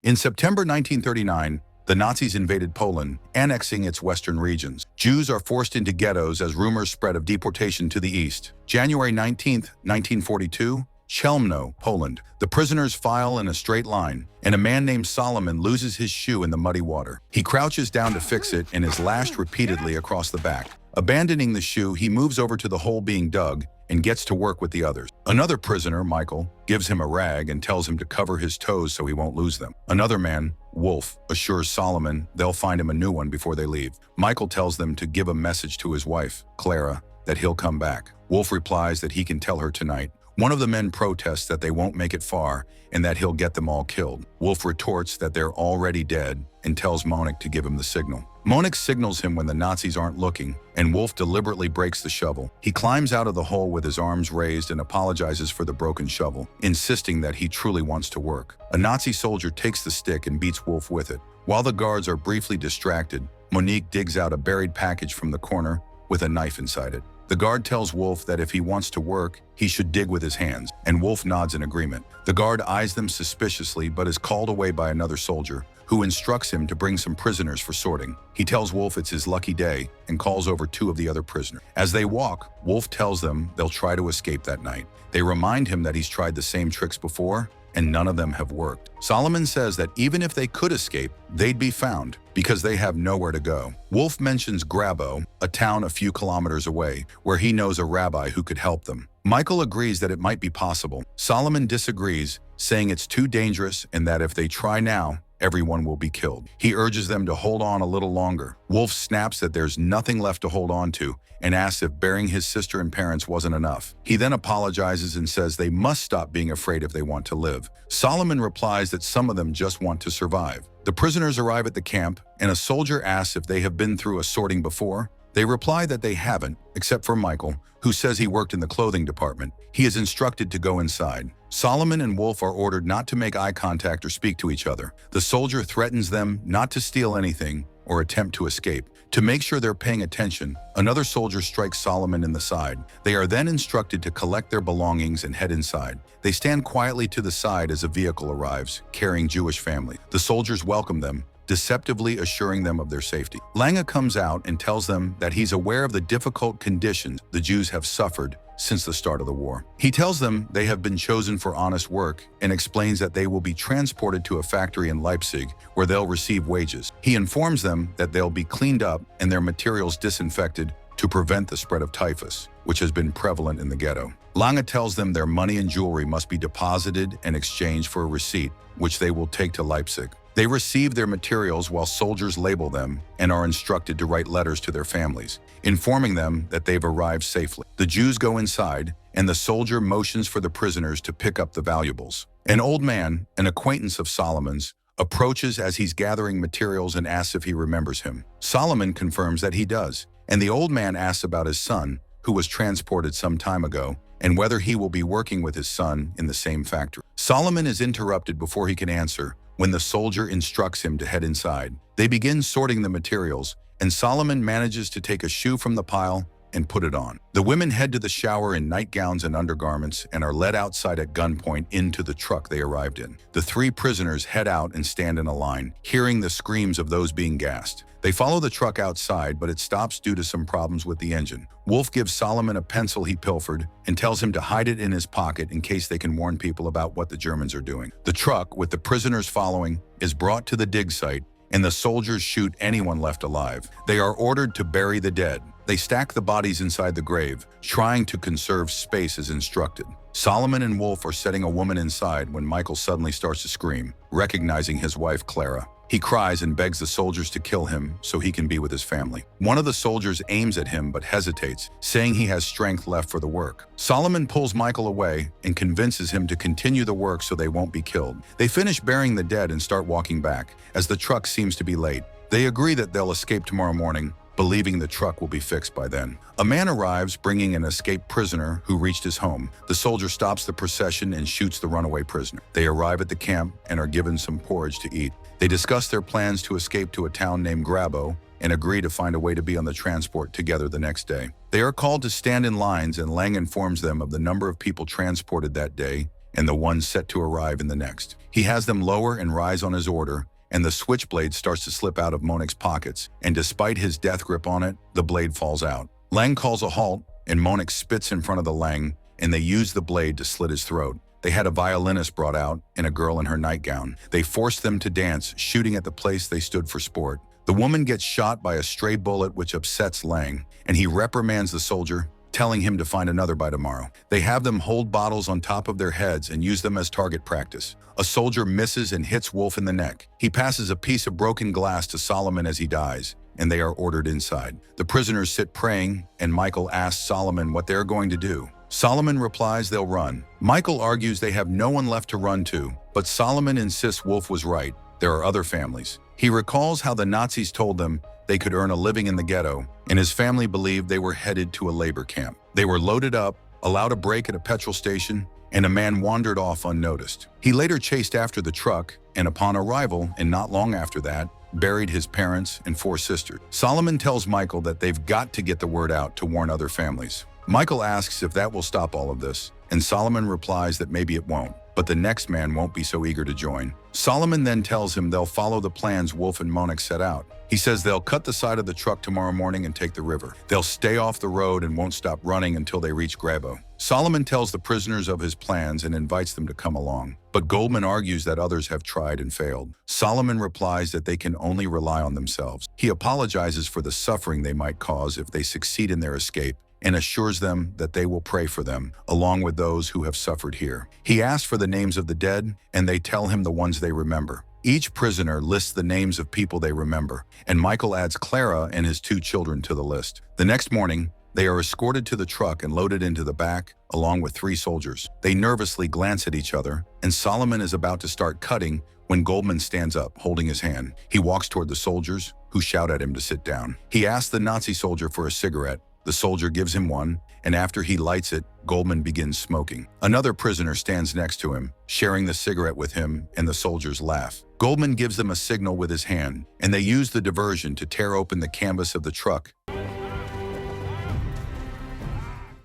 In September 1939, the Nazis invaded Poland, annexing its western regions. Jews are forced into ghettos as rumors spread of deportation to the east. January 19, 1942, Chelmno, Poland. The prisoners file in a straight line, and a man named Solomon loses his shoe in the muddy water. He crouches down to fix it and is lashed repeatedly across the back. Abandoning the shoe, he moves over to the hole being dug and gets to work with the others. Another prisoner, Michael, gives him a rag and tells him to cover his toes so he won't lose them. Another man, Wolf, assures Solomon they'll find him a new one before they leave. Michael tells them to give a message to his wife, Clara, that he'll come back. Wolf replies that he can tell her tonight. One of the men protests that they won't make it far and that he'll get them all killed. Wolf retorts that they're already dead and tells Monik to give him the signal. Monik signals him when the Nazis aren't looking, and Wolf deliberately breaks the shovel. He climbs out of the hole with his arms raised and apologizes for the broken shovel, insisting that he truly wants to work. A Nazi soldier takes the stick and beats Wolf with it. While the guards are briefly distracted, Monique digs out a buried package from the corner with a knife inside it. The guard tells Wolf that if he wants to work, he should dig with his hands, and Wolf nods in agreement. The guard eyes them suspiciously but is called away by another soldier, who instructs him to bring some prisoners for sorting. He tells Wolf it's his lucky day and calls over two of the other prisoners. As they walk, Wolf tells them they'll try to escape that night. They remind him that he's tried the same tricks before, and none of them have worked. Solomon says that even if they could escape, they'd be found because they have nowhere to go. Wolf mentions Grabo, a town a few kilometers away, where he knows a rabbi who could help them. Michael agrees that it might be possible. Solomon disagrees, saying it's too dangerous and that if they try now, everyone will be killed. He urges them to hold on a little longer. Wolf snaps that there's nothing left to hold on to and asks if burying his sister and parents wasn't enough. He then apologizes and says they must stop being afraid if they want to live. Solomon replies that some of them just want to survive. The prisoners arrive at the camp, and a soldier asks if they have been through a sorting before. They reply that they haven't, except for Michael, who says he worked in the clothing department. He is instructed to go inside. Solomon and Wolf are ordered not to make eye contact or speak to each other. The soldier threatens them not to steal anything or attempt to escape. To make sure they're paying attention, another soldier strikes Solomon in the side. They are then instructed to collect their belongings and head inside. They stand quietly to the side as a vehicle arrives, carrying Jewish families. The soldiers welcome them, deceptively assuring them of their safety. Lange comes out and tells them that he's aware of the difficult conditions the Jews have suffered since the start of the war. He tells them they have been chosen for honest work and explains that they will be transported to a factory in Leipzig where they'll receive wages. He informs them that they'll be cleaned up and their materials disinfected to prevent the spread of typhus, which has been prevalent in the ghetto. Lange tells them their money and jewelry must be deposited and exchanged for a receipt, which they will take to Leipzig. They receive their materials while soldiers label them and are instructed to write letters to their families, informing them that they've arrived safely. The Jews go inside, and the soldier motions for the prisoners to pick up the valuables. An old man, an acquaintance of Solomon's, approaches as he's gathering materials and asks if he remembers him. Solomon confirms that he does, and the old man asks about his son, who was transported some time ago, and whether he will be working with his son in the same factory. Solomon is interrupted before he can answer when the soldier instructs him to head inside. They begin sorting the materials, and Solomon manages to take a shoe from the pile and put it on. The women head to the shower in nightgowns and undergarments and are led outside at gunpoint into the truck they arrived in. The three prisoners head out and stand in a line, hearing the screams of those being gassed. They follow the truck outside, but it stops due to some problems with the engine. Wolf gives Solomon a pencil he pilfered and tells him to hide it in his pocket in case they can warn people about what the Germans are doing. The truck, with the prisoners following, is brought to the dig site, and the soldiers shoot anyone left alive. They are ordered to bury the dead. They stack the bodies inside the grave, trying to conserve space as instructed. Solomon and Wolf are setting a woman inside when Michael suddenly starts to scream, recognizing his wife Clara. He cries and begs the soldiers to kill him so he can be with his family. One of the soldiers aims at him but hesitates, saying he has strength left for the work. Solomon pulls Michael away and convinces him to continue the work so they won't be killed. They finish burying the dead and start walking back, as the truck seems to be late. They agree that they'll escape tomorrow morning, believing the truck will be fixed by then. A man arrives bringing an escaped prisoner who reached his home. The soldier stops the procession and shoots the runaway prisoner. They arrive at the camp and are given some porridge to eat. They discuss their plans to escape to a town named Grabo and agree to find a way to be on the transport together the next day. They are called to stand in lines, and Lang informs them of the number of people transported that day and the one set to arrive in the next. He has them lower and rise on his order, and the switchblade starts to slip out of Monique's pockets, and despite his death grip on it, the blade falls out. Lang calls a halt, and Monique spits in front of the Lang, and they use the blade to slit his throat. They had a violinist brought out and a girl in her nightgown. They forced them to dance, shooting at the place they stood for sport. The woman gets shot by a stray bullet which upsets Lang, and he reprimands the soldier, telling him to find another by tomorrow. They have them hold bottles on top of their heads and use them as target practice. A soldier misses and hits Wolf in the neck. He passes a piece of broken glass to Solomon as he dies, and they are ordered inside. The prisoners sit praying, and Michael asks Solomon what they're going to do. Solomon replies they'll run. Michael argues they have no one left to run to, but Solomon insists Wolf was right. There are other families. He recalls how the Nazis told them they could earn a living in the ghetto, and his family believed they were headed to a labor camp. They were loaded up, allowed a break at a petrol station, and a man wandered off unnoticed. He later chased after the truck, and upon arrival, and not long after that, buried his parents and 4 sisters. Solomon tells Michael that they've got to get the word out to warn other families. Michael asks if that will stop all of this, and Solomon replies that maybe it won't, but the next man won't be so eager to join. Solomon then tells him they'll follow the plans Wolf and Monique set out. He says they'll cut the side of the truck tomorrow morning and take the river. They'll stay off the road and won't stop running until they reach Grabo. Solomon tells the prisoners of his plans and invites them to come along, but Goldman argues that others have tried and failed. Solomon replies that they can only rely on themselves. He apologizes for the suffering they might cause if they succeed in their escape, and assures them that they will pray for them, along with those who have suffered here. He asks for the names of the dead, and they tell him the ones they remember. Each prisoner lists the names of people they remember, and Michael adds Clara and his 2 children to the list. The next morning, they are escorted to the truck and loaded into the back, along with 3 soldiers. They nervously glance at each other, and Solomon is about to start cutting when Goldman stands up, holding his hand. He walks toward the soldiers, who shout at him to sit down. He asks the Nazi soldier for a cigarette. The soldier gives him one, and after he lights it, Goldman begins smoking. Another prisoner stands next to him, sharing the cigarette with him, and the soldiers laugh. Goldman gives them a signal with his hand, and they use the diversion to tear open the canvas of the truck,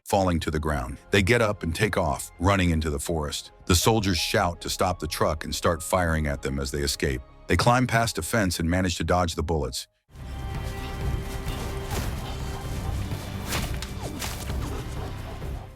falling to the ground. They get up and take off, running into the forest. The soldiers shout to stop the truck and start firing at them as they escape. They climb past a fence and manage to dodge the bullets.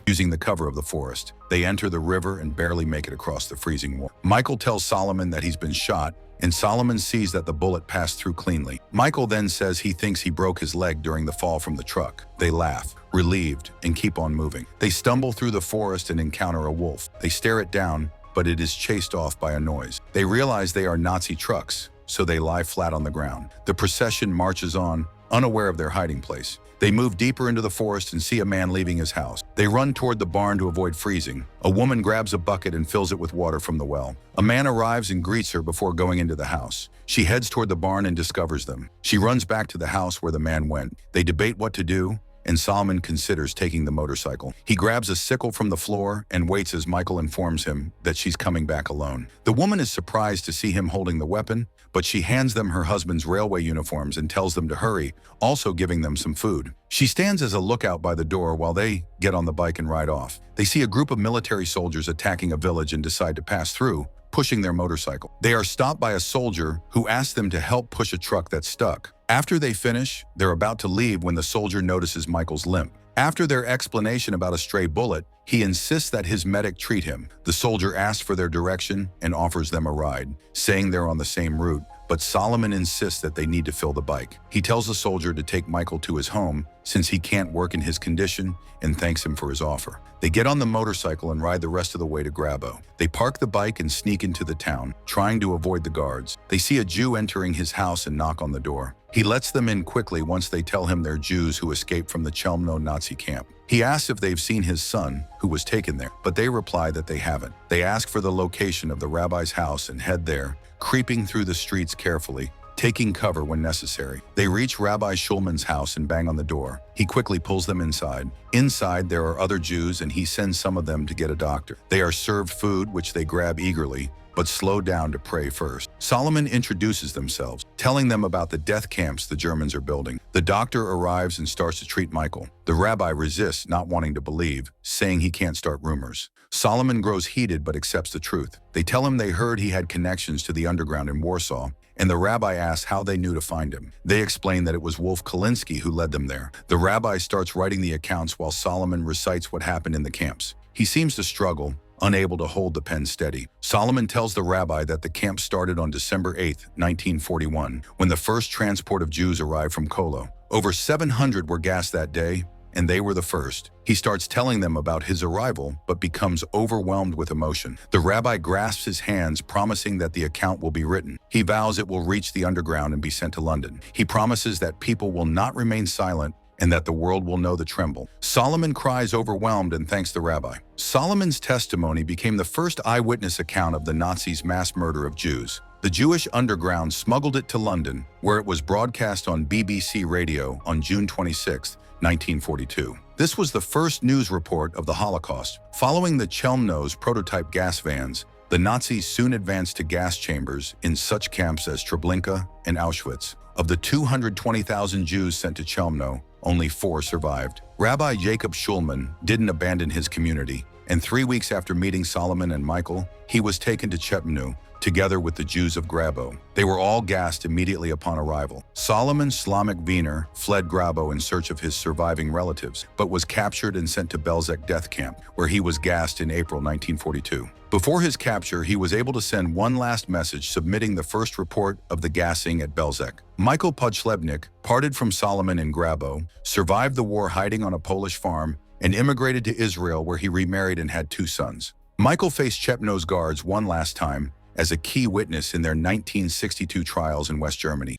Using the cover of the forest, they enter the river and barely make it across the freezing water. Michael tells Solomon that he's been shot, and Solomon sees that the bullet passed through cleanly. Michael then says he thinks he broke his leg during the fall from the truck. They laugh, relieved, and keep on moving. They stumble through the forest and encounter a wolf. They stare it down, but it is chased off by a noise. They realize they are Nazi trucks, so they lie flat on the ground. The procession marches on, unaware of their hiding place. They move deeper into the forest and see a man leaving his house. They run toward the barn to avoid freezing. A woman grabs a bucket and fills it with water from the well. A man arrives and greets her before going into the house. She heads toward the barn and discovers them. She runs back to the house where the man went. They debate what to do, and Solomon considers taking the motorcycle. He grabs a sickle from the floor and waits as Michael informs him that she's coming back alone. The woman is surprised to see him holding the weapon, but she hands them her husband's railway uniforms and tells them to hurry, also giving them some food. She stands as a lookout by the door while they get on the bike and ride off. They see a group of military soldiers attacking a village and decide to pass through, pushing their motorcycle. They are stopped by a soldier who asks them to help push a truck that's stuck. After they finish, they're about to leave when the soldier notices Michael's limp. After their explanation about a stray bullet, he insists that his medic treat him. The soldier asks for their direction and offers them a ride, saying they're on the same route, but Solomon insists that they need to fill the bike. He tells the soldier to take Michael to his home since he can't work in his condition and thanks him for his offer. They get on the motorcycle and ride the rest of the way to Grabo. They park the bike and sneak into the town, trying to avoid the guards. They see a Jew entering his house and knock on the door. He lets them in quickly once they tell him they're Jews who escaped from the Chelmno Nazi camp. He asks if they've seen his son, who was taken there, but they reply that they haven't. They ask for the location of the rabbi's house and head there, creeping through the streets carefully, taking cover when necessary. They reach Rabbi Schulman's house and bang on the door. He quickly pulls them inside. Inside, there are other Jews, and he sends some of them to get a doctor. They are served food, which they grab eagerly, but slowed down to pray first. Solomon introduces themselves, telling them about the death camps the Germans are building. The doctor arrives and starts to treat Michael. The rabbi resists, not wanting to believe, saying he can't start rumors. Solomon grows heated but accepts the truth. They tell him they heard he had connections to the underground in Warsaw, and the rabbi asks how they knew to find him. They explain that it was Wolf Kalinsky who led them there. The rabbi starts writing the accounts while Solomon recites what happened in the camps. He seems to struggle, unable to hold the pen steady. Solomon tells the rabbi that the camp started on December 8, 1941, when the first transport of Jews arrived from Kolo. Over 700 were gassed that day, and they were the first. He starts telling them about his arrival, but becomes overwhelmed with emotion. The rabbi grasps his hands, promising that the account will be written. He vows it will reach the underground and be sent to London. He promises that people will not remain silent and that the world will know the tremble. Solomon cries overwhelmed and thanks the rabbi. Solomon's testimony became the first eyewitness account of the Nazis' mass murder of Jews. The Jewish underground smuggled it to London, where it was broadcast on BBC Radio on June 26, 1942. This was the first news report of the Holocaust. Following the Chelmno's prototype gas vans, the Nazis soon advanced to gas chambers in such camps as Treblinka and Auschwitz. Of the 220,000 Jews sent to Chelmno, only 4 survived. Rabbi Jacob Schulman didn't abandon his community, and 3 weeks after meeting Solomon and Michael, he was taken to Chelmno, together with the Jews of Grabo. They were all gassed immediately upon arrival. Solomon Slamek Wiener fled Grabo in search of his surviving relatives, but was captured and sent to Belzec death camp, where he was gassed in April 1942. Before his capture, he was able to send one last message submitting the first report of the gassing at Belzec. Michael Podschlebnik parted from Solomon in Grabo, survived the war hiding on a Polish farm, and immigrated to Israel, where he remarried and had 2 sons. Michael faced Chelmno's guards one last time, as a key witness in their 1962 trials in West Germany.